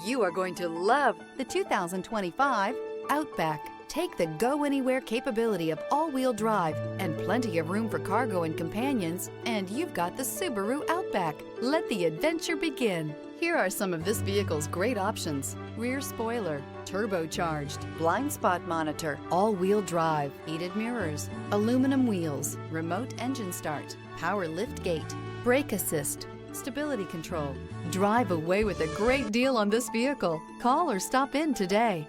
You are going to love the 2025 Outback. Take the go-anywhere capability of all-wheel drive and plenty of room for cargo and companions, and you've got the Subaru Outback. Let the adventure begin. Here are some of this vehicle's great options: rear spoiler, turbocharged, blind spot monitor, all-wheel drive, heated mirrors, aluminum wheels, remote engine start, power lift gate, brake assist, stability control. Drive away with a great deal on this vehicle. Call or stop in today.